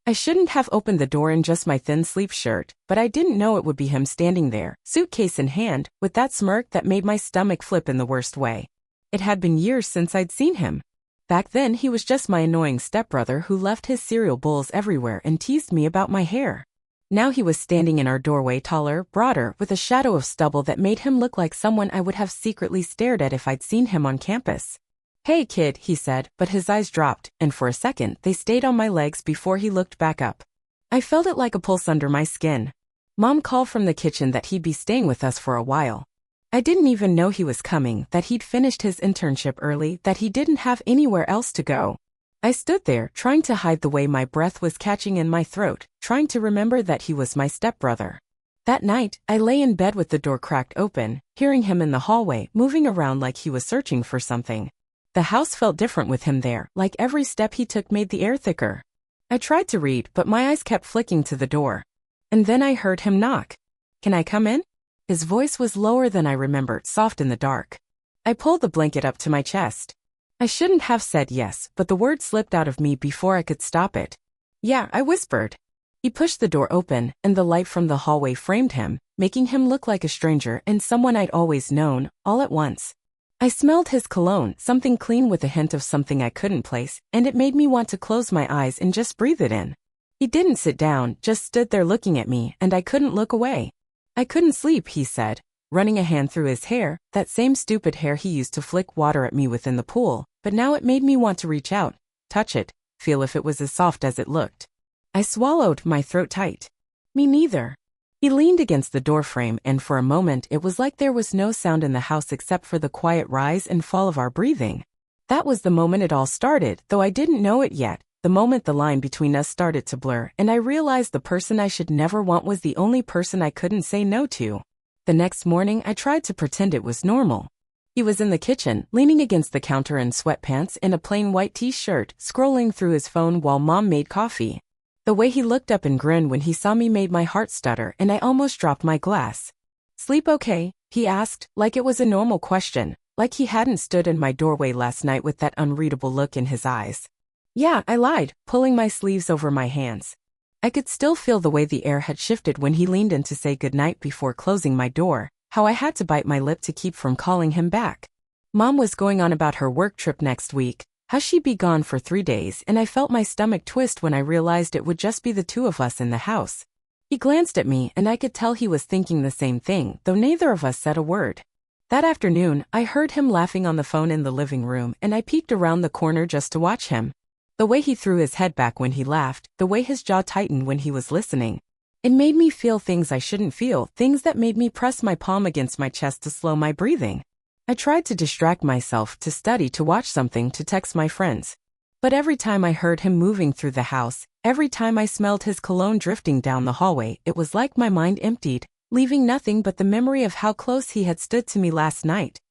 I shouldn't have opened the door in just my thin sleeve shirt, but I didn't know it would be him standing there, suitcase in hand, with that smirk that made my stomach flip in the worst way. It had been years since I'd seen him. Back then he was just my annoying stepbrother who left his cereal bowls everywhere and teased me about my hair. Now he was standing in our doorway, taller, broader, with a shadow of stubble that made him look like someone I would have secretly stared at if I'd seen him on campus. "Hey kid," he said, but his eyes dropped, and for a second they stayed on my legs before he looked back up. I felt it like a pulse under my skin. Mom called from the kitchen that he'd be staying with us for a while. I didn't even know he was coming, that he'd finished his internship early, that he didn't have anywhere else to go. I stood there, trying to hide the way my breath was catching in my throat, trying to remember that he was my stepbrother. That night, I lay in bed with the door cracked open, hearing him in the hallway, moving around like he was searching for something. The house felt different with him there, like every step he took made the air thicker. I tried to read, but my eyes kept flicking to the door. And then I heard him knock. "Can I come in?" His voice was lower than I remembered, soft in the dark. I pulled the blanket up to my chest. I shouldn't have said yes, but the word slipped out of me before I could stop it. "Yeah," I whispered. He pushed the door open, and the light from the hallway framed him, making him look like a stranger and someone I'd always known, all at once. I smelled his cologne, something clean with a hint of something I couldn't place, and it made me want to close my eyes and just breathe it in. He didn't sit down, just stood there looking at me, and I couldn't look away. "I couldn't sleep," he said, running a hand through his hair, that same stupid hair he used to flick water at me with in the pool, but now it made me want to reach out, touch it, feel if it was as soft as it looked. I swallowed, my throat tight. "Me neither." He leaned against the doorframe, and for a moment it was like there was no sound in the house except for the quiet rise and fall of our breathing. That was the moment it all started, though I didn't know it yet, the moment the line between us started to blur, and I realized the person I should never want was the only person I couldn't say no to. The next morning I tried to pretend it was normal. He was in the kitchen, leaning against the counter in sweatpants and a plain white t-shirt, scrolling through his phone while Mom made coffee. The way he looked up and grinned when he saw me made my heart stutter, and I almost dropped my glass. "Sleep okay?" he asked, like it was a normal question, like he hadn't stood in my doorway last night with that unreadable look in his eyes. "Yeah," I lied, pulling my sleeves over my hands. I could still feel the way the air had shifted when he leaned in to say goodnight before closing my door, how I had to bite my lip to keep from calling him back. Mom was going on about her work trip next week, how she'd be gone for 3 days, and I felt my stomach twist when I realized it would just be the two of us in the house. He glanced at me, and I could tell he was thinking the same thing, though neither of us said a word. That afternoon, I heard him laughing on the phone in the living room, and I peeked around the corner just to watch him. The way he threw his head back when he laughed, the way his jaw tightened when he was listening. It made me feel things I shouldn't feel, things that made me press my palm against my chest to slow my breathing. I tried to distract myself, to study, to watch something, to text my friends. But every time I heard him moving through the house, every time I smelled his cologne drifting down the hallway, it was like my mind emptied, leaving nothing but the memory of how close he had stood to me last night.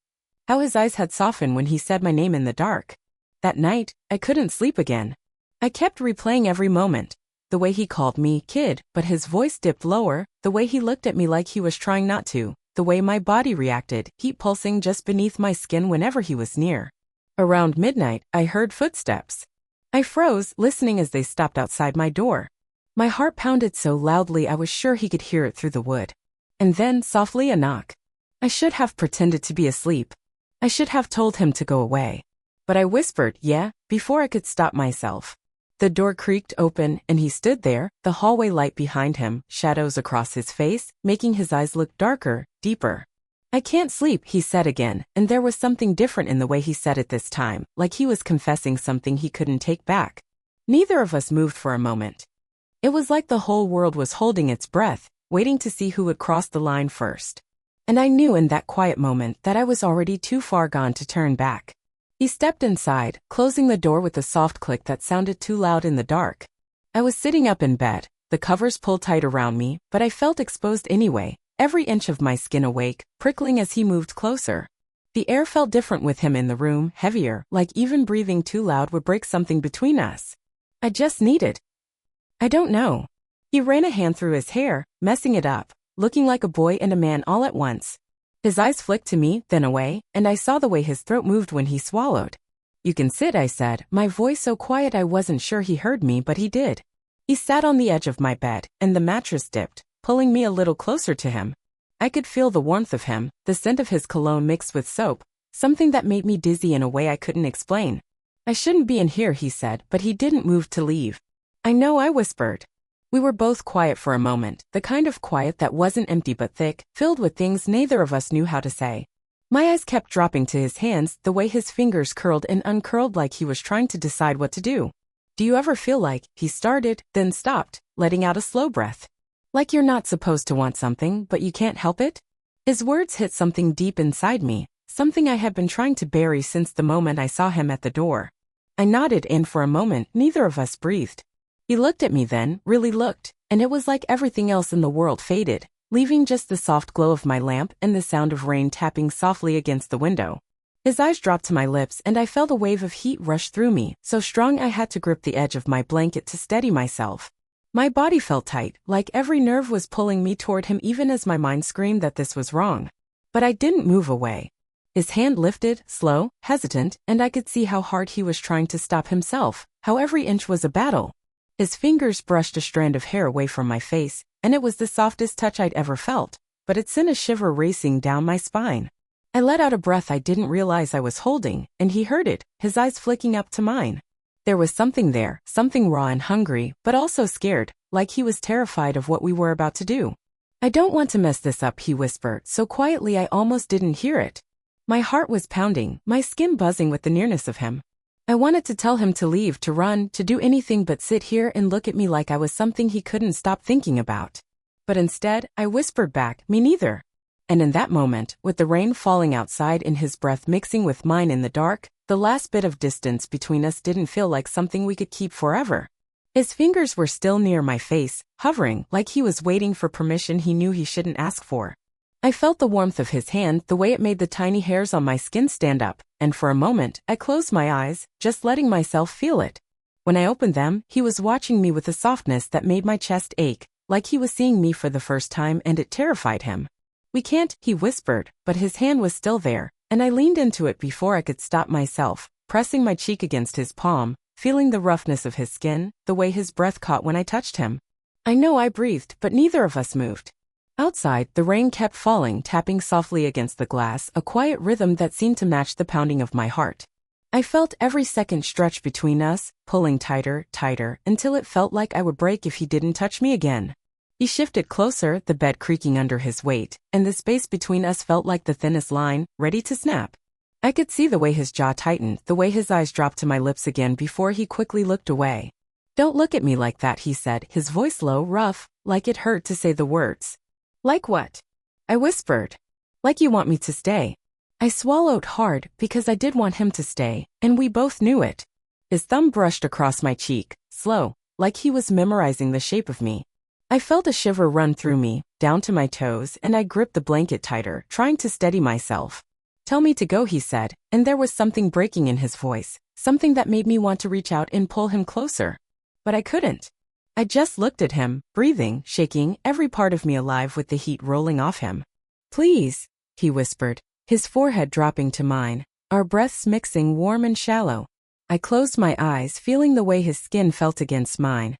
How his eyes had softened when he said my name in the dark. That night, I couldn't sleep again. I kept replaying every moment. The way he called me kid, but his voice dipped lower, the way he looked at me like he was trying not to, the way my body reacted, heat pulsing just beneath my skin whenever he was near. Around midnight, I heard footsteps. I froze, listening as they stopped outside my door. My heart pounded so loudly I was sure he could hear it through the wood. And then, softly, a knock. I should have pretended to be asleep. I should have told him to go away. But I whispered, "Yeah," before I could stop myself. The door creaked open, and he stood there, the hallway light behind him, shadows across his face, making his eyes look darker, deeper. "I can't sleep," he said again, and there was something different in the way he said it this time, like he was confessing something he couldn't take back. Neither of us moved for a moment. It was like the whole world was holding its breath, waiting to see who would cross the line first. And I knew in that quiet moment that I was already too far gone to turn back. He stepped inside, closing the door with a soft click that sounded too loud in the dark. I was sitting up in bed, the covers pulled tight around me, but I felt exposed anyway, every inch of my skin awake, prickling as he moved closer. The air felt different with him in the room, heavier, like even breathing too loud would break something between us. I just needed. I don't know. He ran a hand through his hair, messing it up, looking like a boy and a man all at once. His eyes flicked to me, then away, and I saw the way his throat moved when he swallowed. "You can sit," I said, my voice so quiet I wasn't sure he heard me, but he did. He sat on the edge of my bed, and the mattress dipped, pulling me a little closer to him. I could feel the warmth of him, the scent of his cologne mixed with soap, something that made me dizzy in a way I couldn't explain. "I shouldn't be in here," he said, but he didn't move to leave. "I know," I whispered. We were both quiet for a moment, the kind of quiet that wasn't empty but thick, filled with things neither of us knew how to say. My eyes kept dropping to his hands, the way his fingers curled and uncurled like he was trying to decide what to do. "Do you ever feel like," he started, then stopped, letting out a slow breath. "Like you're not supposed to want something, but you can't help it?" His words hit something deep inside me, something I had been trying to bury since the moment I saw him at the door. I nodded, and for a moment, neither of us breathed. He looked at me then, really looked, and it was like everything else in the world faded, leaving just the soft glow of my lamp and the sound of rain tapping softly against the window. His eyes dropped to my lips, and I felt a wave of heat rush through me, so strong I had to grip the edge of my blanket to steady myself. My body felt tight, like every nerve was pulling me toward him even as my mind screamed that this was wrong. But I didn't move away. His hand lifted, slow, hesitant, and I could see how hard he was trying to stop himself, how every inch was a battle. His fingers brushed a strand of hair away from my face, and it was the softest touch I'd ever felt, but it sent a shiver racing down my spine. I let out a breath I didn't realize I was holding, and he heard it, his eyes flicking up to mine. There was something there, something raw and hungry, but also scared, like he was terrified of what we were about to do. "I don't want to mess this up," he whispered, so quietly I almost didn't hear it. My heart was pounding, my skin buzzing with the nearness of him. I wanted to tell him to leave, to run, to do anything but sit here and look at me like I was something he couldn't stop thinking about. But instead, I whispered back, "Me neither." And in that moment, with the rain falling outside and his breath mixing with mine in the dark, the last bit of distance between us didn't feel like something we could keep forever. His fingers were still near my face, hovering, like he was waiting for permission he knew he shouldn't ask for. I felt the warmth of his hand, the way it made the tiny hairs on my skin stand up, and for a moment, I closed my eyes, just letting myself feel it. When I opened them, he was watching me with a softness that made my chest ache, like he was seeing me for the first time, and it terrified him. "We can't," he whispered, but his hand was still there, and I leaned into it before I could stop myself, pressing my cheek against his palm, feeling the roughness of his skin, the way his breath caught when I touched him. I know I breathed, but neither of us moved. Outside, the rain kept falling, tapping softly against the glass, a quiet rhythm that seemed to match the pounding of my heart. I felt every second stretch between us, pulling tighter, tighter, until it felt like I would break if he didn't touch me again. He shifted closer, the bed creaking under his weight, and the space between us felt like the thinnest line, ready to snap. I could see the way his jaw tightened, the way his eyes dropped to my lips again before he quickly looked away. "Don't look at me like that," he said, his voice low, rough, like it hurt to say the words. "Like what?" I whispered. "Like you want me to stay." I swallowed hard because I did want him to stay, and we both knew it. His thumb brushed across my cheek, slow, like he was memorizing the shape of me. I felt a shiver run through me, down to my toes, and I gripped the blanket tighter, trying to steady myself. "Tell me to go," he said, and there was something breaking in his voice, something that made me want to reach out and pull him closer. But I couldn't. I just looked at him, breathing, shaking, every part of me alive with the heat rolling off him. "Please," he whispered, his forehead dropping to mine, our breaths mixing warm and shallow. I closed my eyes, feeling the way his skin felt against mine,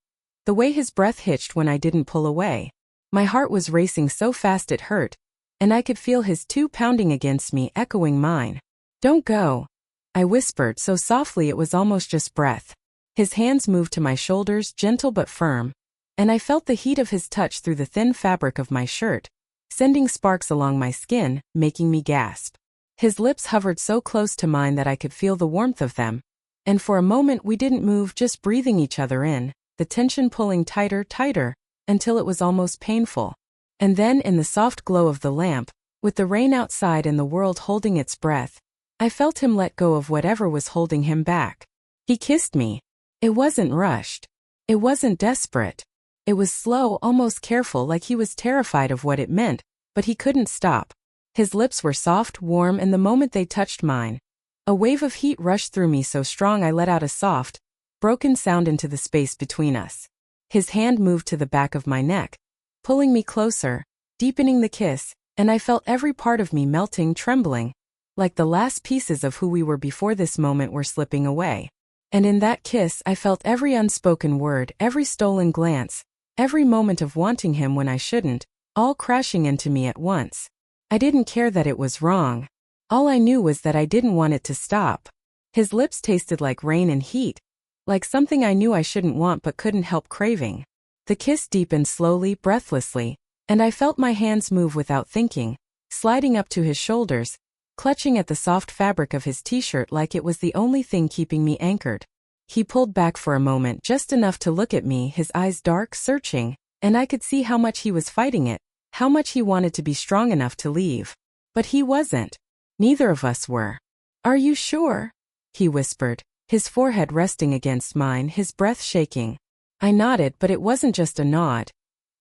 the way his breath hitched when I didn't pull away. My heart was racing so fast it hurt, and I could feel his two pounding against me, echoing mine. "Don't go," I whispered so softly it was almost just breath. His hands moved to my shoulders, gentle but firm, and I felt the heat of his touch through the thin fabric of my shirt, sending sparks along my skin, making me gasp. His lips hovered so close to mine that I could feel the warmth of them, and for a moment we didn't move, just breathing each other in, the tension pulling tighter, tighter, until it was almost painful. And then in the soft glow of the lamp, with the rain outside and the world holding its breath, I felt him let go of whatever was holding him back. He kissed me. It wasn't rushed. It wasn't desperate. It was slow, almost careful, like he was terrified of what it meant, but he couldn't stop. His lips were soft, warm, and the moment they touched mine, a wave of heat rushed through me so strong I let out a soft, broken sound into the space between us. His hand moved to the back of my neck, pulling me closer, deepening the kiss, and I felt every part of me melting, trembling, like the last pieces of who we were before this moment were slipping away. And in that kiss I felt every unspoken word, every stolen glance, every moment of wanting him when I shouldn't, all crashing into me at once. I didn't care that it was wrong. All I knew was that I didn't want it to stop. His lips tasted like rain and heat, like something I knew I shouldn't want but couldn't help craving. The kiss deepened slowly, breathlessly, and I felt my hands move without thinking, sliding up to his shoulders, clutching at the soft fabric of his t-shirt like it was the only thing keeping me anchored. He pulled back for a moment, just enough to look at me, his eyes dark, searching, and I could see how much he was fighting it, how much he wanted to be strong enough to leave. But he wasn't. Neither of us were. "Are you sure?" he whispered, his forehead resting against mine, his breath shaking. I nodded, but it wasn't just a nod.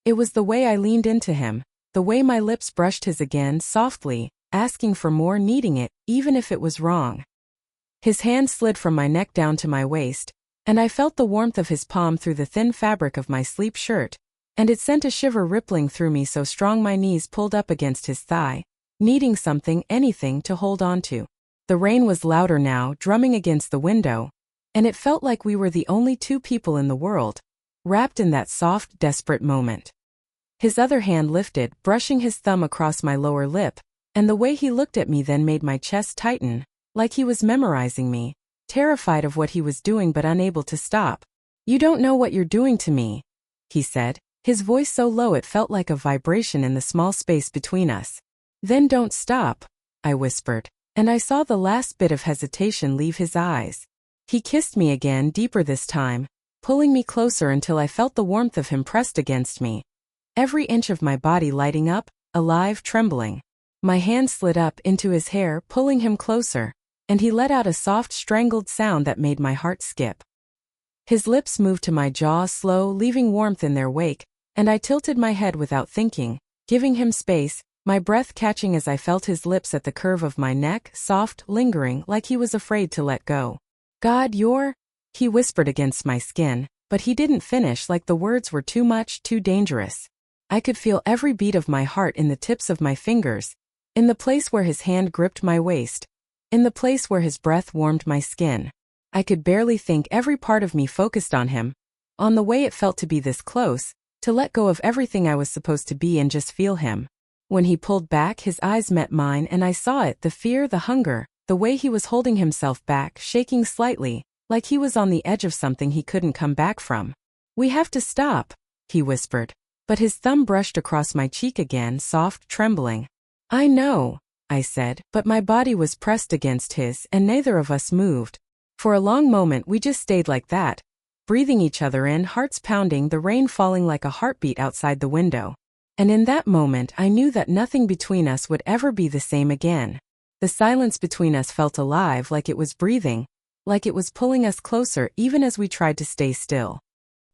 It was the way I leaned into him, the way my lips brushed his again, softly, asking for more, needing it, even if it was wrong. His hand slid from my neck down to my waist, and I felt the warmth of his palm through the thin fabric of my sleep shirt, and it sent a shiver rippling through me so strong my knees pulled up against his thigh, needing something, anything, to hold on to. The rain was louder now, drumming against the window, and it felt like we were the only two people in the world, wrapped in that soft, desperate moment. His other hand lifted, brushing his thumb across my lower lip, and the way he looked at me then made my chest tighten, like he was memorizing me, terrified of what he was doing but unable to stop. "You don't know what you're doing to me," he said, his voice so low it felt like a vibration in the small space between us. "Then don't stop," I whispered, and I saw the last bit of hesitation leave his eyes. He kissed me again, deeper this time, pulling me closer until I felt the warmth of him pressed against me. Every inch of my body lighting up, alive, trembling. My hand slid up into his hair, pulling him closer, and he let out a soft, strangled sound that made my heart skip. His lips moved to my jaw, slow, leaving warmth in their wake, and I tilted my head without thinking, giving him space, my breath catching as I felt his lips at the curve of my neck, soft, lingering, like he was afraid to let go. "God, you're—" he whispered against my skin, but he didn't finish, like the words were too much, too dangerous. I could feel every beat of my heart in the tips of my fingers, in the place where his hand gripped my waist, in the place where his breath warmed my skin. I could barely think, every part of me focused on him, on the way it felt to be this close, to let go of everything I was supposed to be and just feel him. When he pulled back, his eyes met mine and I saw it, the fear, the hunger, the way he was holding himself back, shaking slightly, like he was on the edge of something he couldn't come back from. "We have to stop," he whispered, but his thumb brushed across my cheek again, soft, trembling. "I know," I said, but my body was pressed against his and neither of us moved. For a long moment we just stayed like that, breathing each other in, hearts pounding, the rain falling like a heartbeat outside the window. And in that moment I knew that nothing between us would ever be the same again. The silence between us felt alive, like it was breathing, like it was pulling us closer even as we tried to stay still.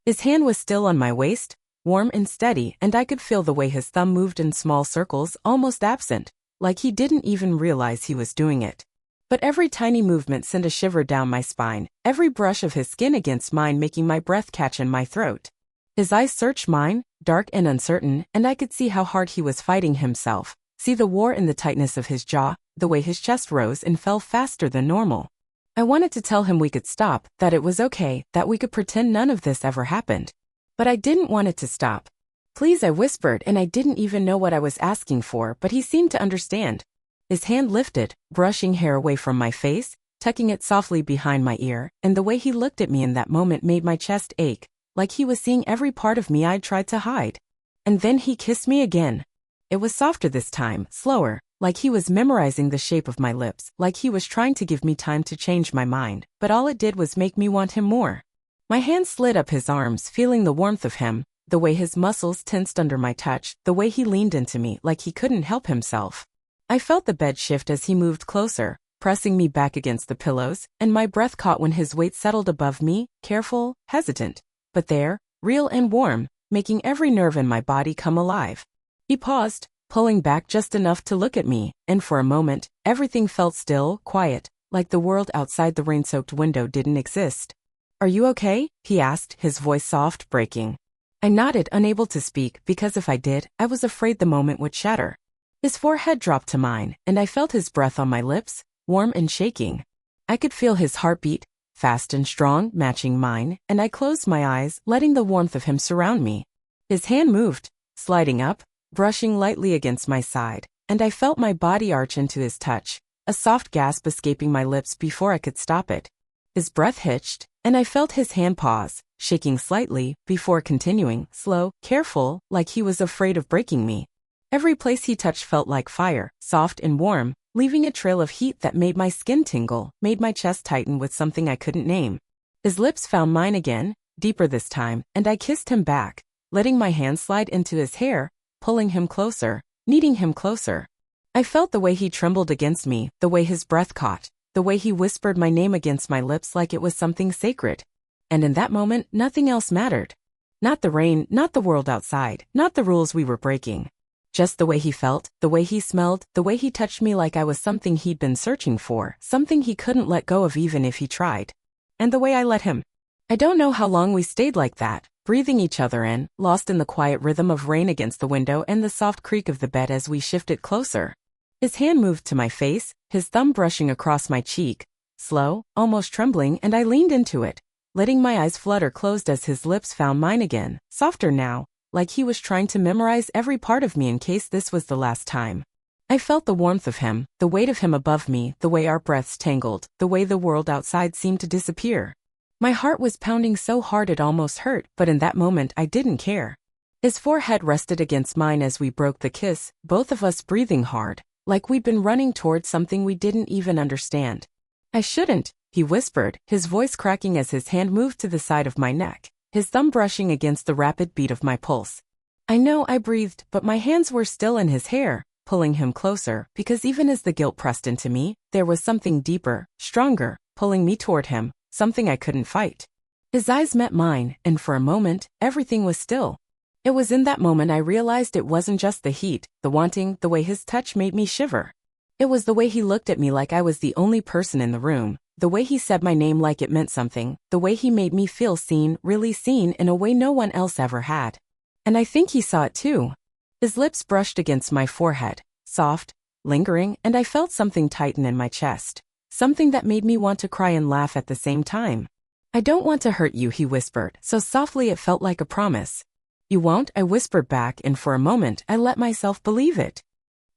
His hand was still on my waist, warm and steady, and I could feel the way his thumb moved in small circles, almost absent, like he didn't even realize he was doing it. But every tiny movement sent a shiver down my spine, every brush of his skin against mine making my breath catch in my throat. His eyes searched mine, dark and uncertain, and I could see how hard he was fighting himself, see the war in the tightness of his jaw, the way his chest rose and fell faster than normal. I wanted to tell him we could stop, that it was okay, that we could pretend none of this ever happened. But I didn't want it to stop. "Please," I whispered, and I didn't even know what I was asking for, but he seemed to understand. His hand lifted, brushing hair away from my face, tucking it softly behind my ear, and the way he looked at me in that moment made my chest ache, like he was seeing every part of me I'd tried to hide. And then he kissed me again. It was softer this time, slower, like he was memorizing the shape of my lips, like he was trying to give me time to change my mind, but all it did was make me want him more. My hand slid up his arms, feeling the warmth of him, the way his muscles tensed under my touch, the way he leaned into me like he couldn't help himself. I felt the bed shift as he moved closer, pressing me back against the pillows, and my breath caught when his weight settled above me, careful, hesitant, but there, real and warm, making every nerve in my body come alive. He paused, pulling back just enough to look at me, and for a moment, everything felt still, quiet, like the world outside the rain-soaked window didn't exist. "Are you okay?" he asked, his voice soft, breaking. I nodded, unable to speak, because if I did, I was afraid the moment would shatter. His forehead dropped to mine, and I felt his breath on my lips, warm and shaking. I could feel his heartbeat, fast and strong, matching mine, and I closed my eyes, letting the warmth of him surround me. His hand moved, sliding up, brushing lightly against my side, and I felt my body arch into his touch, a soft gasp escaping my lips before I could stop it. His breath hitched, and I felt his hand pause, shaking slightly, before continuing, slow, careful, like he was afraid of breaking me. Every place he touched felt like fire, soft and warm, leaving a trail of heat that made my skin tingle, made my chest tighten with something I couldn't name. His lips found mine again, deeper this time, and I kissed him back, letting my hand slide into his hair, pulling him closer, needing him closer. I felt the way he trembled against me, the way his breath caught, the way he whispered my name against my lips like it was something sacred. And in that moment, nothing else mattered. Not the rain, not the world outside, not the rules we were breaking. Just the way he felt, the way he smelled, the way he touched me like I was something he'd been searching for, something he couldn't let go of even if he tried. And the way I let him. I don't know how long we stayed like that, breathing each other in, lost in the quiet rhythm of rain against the window and the soft creak of the bed as we shifted closer. His hand moved to my face, his thumb brushing across my cheek, slow, almost trembling, and I leaned into it, letting my eyes flutter closed as his lips found mine again, softer now, like he was trying to memorize every part of me in case this was the last time. I felt the warmth of him, the weight of him above me, the way our breaths tangled, the way the world outside seemed to disappear. My heart was pounding so hard it almost hurt, but in that moment I didn't care. His forehead rested against mine as we broke the kiss, both of us breathing hard, like we'd been running towards something we didn't even understand. I shouldn't, he whispered, his voice cracking as his hand moved to the side of my neck, his thumb brushing against the rapid beat of my pulse. I know I breathed, but my hands were still in his hair, pulling him closer, because even as the guilt pressed into me, there was something deeper, stronger, pulling me toward him, something I couldn't fight. His eyes met mine, and for a moment, everything was still. It was in that moment I realized it wasn't just the heat, the wanting, the way his touch made me shiver. It was the way he looked at me like I was the only person in the room, the way he said my name like it meant something, the way he made me feel seen, really seen in a way no one else ever had. And I think he saw it too. His lips brushed against my forehead, soft, lingering, and I felt something tighten in my chest, something that made me want to cry and laugh at the same time. I don't want to hurt you, he whispered, so softly it felt like a promise. You won't, I whispered back, and for a moment I let myself believe it.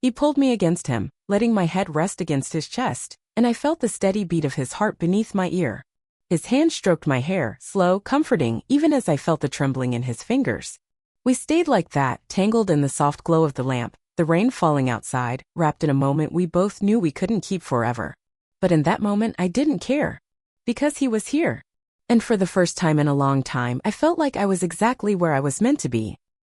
He pulled me against him, letting my head rest against his chest, and I felt the steady beat of his heart beneath my ear. His hand stroked my hair, slow, comforting, even as I felt the trembling in his fingers. We stayed like that, tangled in the soft glow of the lamp, the rain falling outside, wrapped in a moment we both knew we couldn't keep forever. But in that moment I didn't care. Because he was here. And for the first time in a long time I felt like I was exactly where I was meant to be.